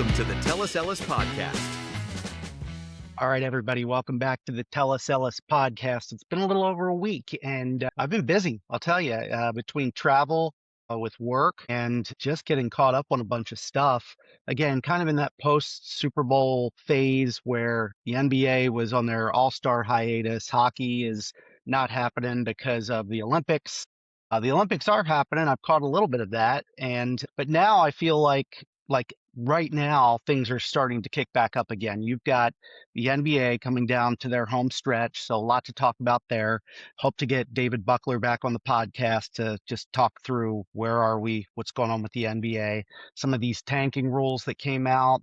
Welcome to the Tell Us Ellis podcast. All right, everybody, welcome back to the Tell Us Ellis podcast. It's been a little over a week, and I've been busy, I'll tell you, between travel with work and just getting caught up on a bunch of stuff. Again, kind of in that post-Super Bowl phase where the NBA was on their all-star hiatus. Hockey is not happening because of the Olympics. The Olympics are happening. I've caught a little bit of that, but now I feel like right now things are starting to kick back up again. You've got the NBA coming down to their home stretch, so a lot to talk about there. Hope to get David Buckler back on the podcast to just talk through where are we, what's going on with the NBA, some of these tanking rules that came out.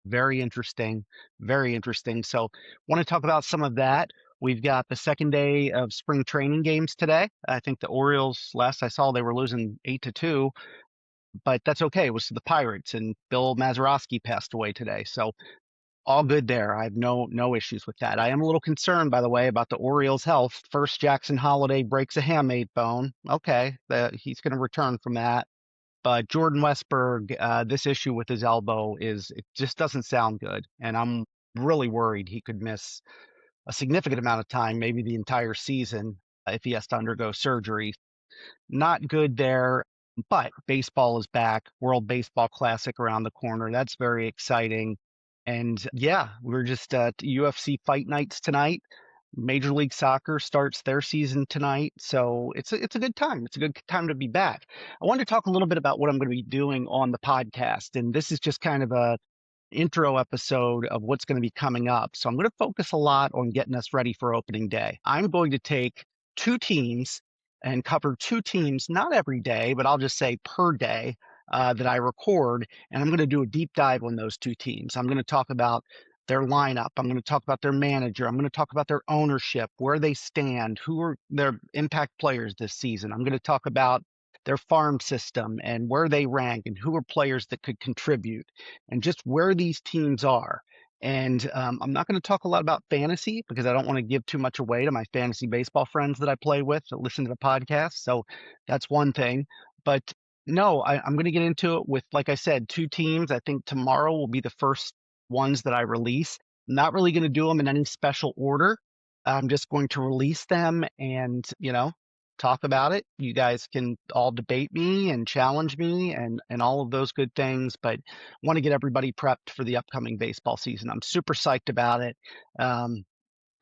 Very interesting, very interesting. So want to talk about some of that. We've got the second day of spring training games today. I think the Orioles, last I saw, they were losing 8-2, but that's okay. It was the Pirates, and Bill Mazeroski passed away today. So all good there. I have no issues with that. I am a little concerned, by the way, about the Orioles' health. First, Jackson Holiday breaks a hamate bone. Okay, he's going to return from that. But Jordan Westberg, this issue with his elbow it just doesn't sound good, and I'm really worried he could miss a significant amount of time, maybe the entire season, if he has to undergo surgery. Not good there. But baseball is back. World Baseball Classic around the corner. That's very exciting. And yeah, we're just UFC fight nights tonight. Major League Soccer starts their season tonight. So it's a good time. It's a good time to be back. I wanted to talk a little bit about what I'm going to be doing on the podcast. And this is just kind of a intro episode of what's going to be coming up. So I'm going to focus a lot on getting us ready for opening day. I'm going to take two teams and cover two teams, not every day, but I'll just say per day that I record. And I'm going to do a deep dive on those two teams. I'm going to talk about their lineup. I'm going to talk about their manager. I'm going to talk about their ownership, where they stand, who are their impact players this season. I'm going to talk about their farm system and where they rank and who are players that could contribute and just where these teams are. And I'm not going to talk a lot about fantasy because I don't want to give too much away to my fantasy baseball friends that I play with that listen to the podcast. So that's one thing. But no, I'm going to get into it with, like I said, two teams. I think tomorrow will be the first ones that I release. I'm not really going to do them in any special order. I'm just going to release them and, talk about it. You guys can all debate me and challenge me and all of those good things, but want to get everybody prepped for the upcoming baseball season. I'm super psyched about it.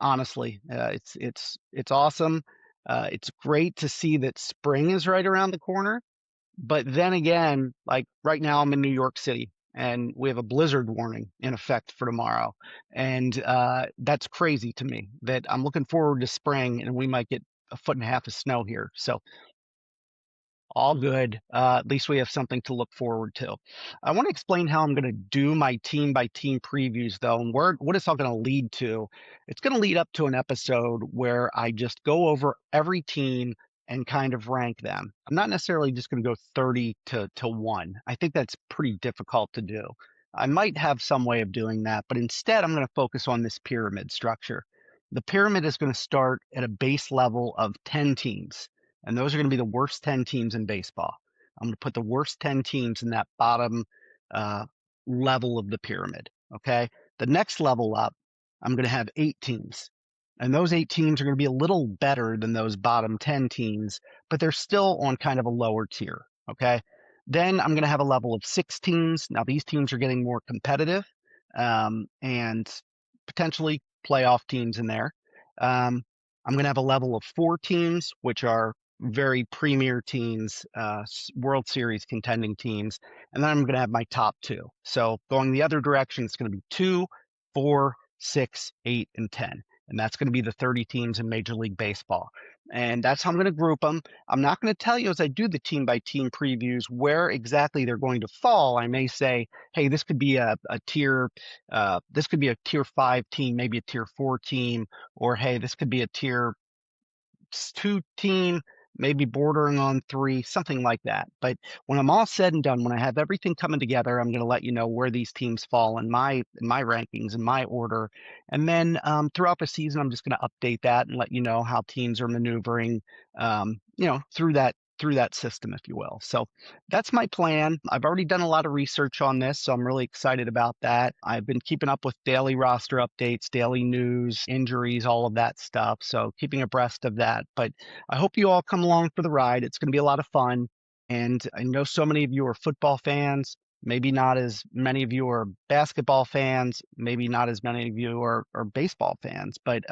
Honestly, it's awesome. It's great to see that spring is right around the corner. But then again, like right now I'm in New York City and we have a blizzard warning in effect for tomorrow. And that's crazy to me that I'm looking forward to spring and we might get a foot and a half of snow here. So all good. At least we have something to look forward to. I want to explain how I'm going to do my team by team previews, though, and what it's all going to lead to. It's going to lead up to an episode where I just go over every team and kind of rank them. I'm not necessarily just going to go 30 to 1. I think that's pretty difficult to do. I might have some way of doing that, but instead I'm going to focus on this pyramid structure. The pyramid is going to start at a base level of 10 teams. And those are going to be the worst 10 teams in baseball. I'm going to put the worst 10 teams in that bottom level of the pyramid. Okay. The next level up, I'm going to have 8 teams. And those 8 teams are going to be a little better than those bottom 10 teams, but they're still on kind of a lower tier. Okay. Then I'm going to have a level of 6 teams. Now, these teams are getting more competitive and potentially playoff teams in there. I'm going to have a level of 4 teams, which are very premier teams, World Series contending teams. And then I'm going to have my top 2. So going the other direction, it's going to be 2, 4, 6, 8, and 10. And that's going to be the 30 teams in Major League Baseball. And that's how I'm going to group them. I'm not going to tell you as I do the team by team previews where exactly they're going to fall. I may say, hey, this could be a tier, this could be a tier 5 team, maybe a tier 4 team, or hey, this could be a tier 2 team, maybe bordering on 3, something like that. But when I'm all said and done, when I have everything coming together, I'm going to let you know where these teams fall in my rankings, in my order. And then throughout the season, I'm just going to update that and let you know how teams are maneuvering, through that through that system, if you will. So that's my plan. I've already done a lot of research on this, so I'm really excited about that. I've been keeping up with daily roster updates, daily news, injuries, all of that stuff. So keeping abreast of that. But I hope you all come along for the ride. It's going to be a lot of fun. And I know so many of you are football fans. Maybe not as many of you are basketball fans. Maybe not as many of you are baseball fans. But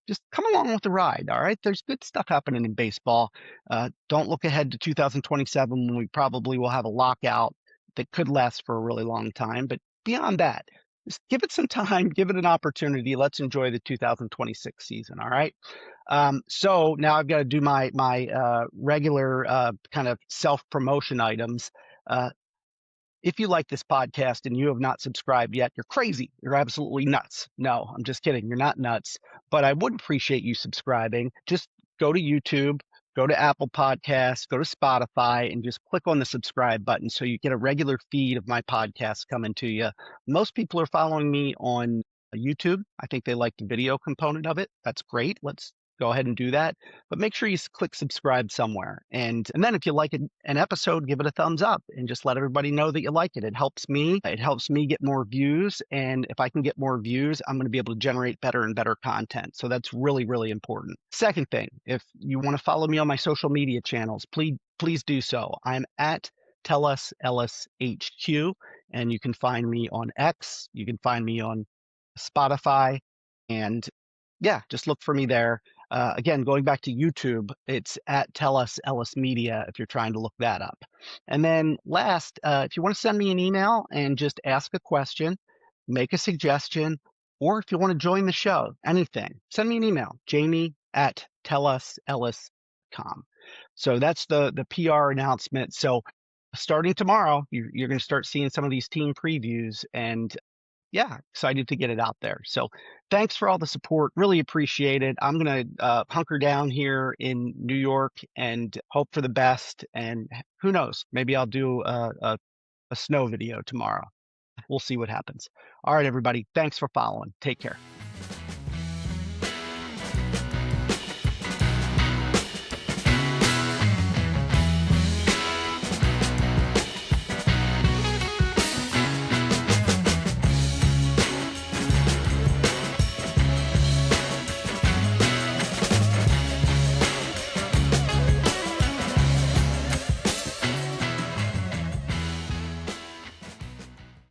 just come along with the ride. All right. There's good stuff happening in baseball. Don't look ahead to 2027 when we probably will have a lockout that could last for a really long time. But beyond that, just give it some time, give it an opportunity. Let's enjoy the 2026 season. All right. So now I've got to do my regular kind of self promotion items. Uh, if you like this podcast and you have not subscribed yet, you're crazy. You're absolutely nuts. No, I'm just kidding. You're not nuts, but I would appreciate you subscribing. Just go to YouTube, go to Apple Podcasts, go to Spotify, and just click on the subscribe button so you get a regular feed of my podcasts coming to you. Most people are following me on YouTube. I think they like the video component of it. That's great. Let's go ahead and do that. But make sure you click subscribe somewhere. And then if you like an episode, give it a thumbs up and just let everybody know that you like it. It helps me. It helps me get more views. And if I can get more views, I'm going to be able to generate better and better content. So that's really, really important. Second thing, if you want to follow me on my social media channels, please do so. I'm at Tell Us Ellis HQ, and you can find me on X. You can find me on Spotify, and yeah, just look for me there. Again, going back to YouTube, it's at Tell Us Ellis Media if you're trying to look that up. And then last, if you want to send me an email and just ask a question, make a suggestion, or if you want to join the show, anything, send me an email, jamie@tellusellis.com. So that's the PR announcement. So starting tomorrow, you're going to start seeing some of these team previews, and yeah, excited to get it out there. So thanks for all the support. Really appreciate it. I'm going to hunker down here in New York and hope for the best. And who knows, maybe I'll do a snow video tomorrow. We'll see what happens. All right, everybody. Thanks for following. Take care.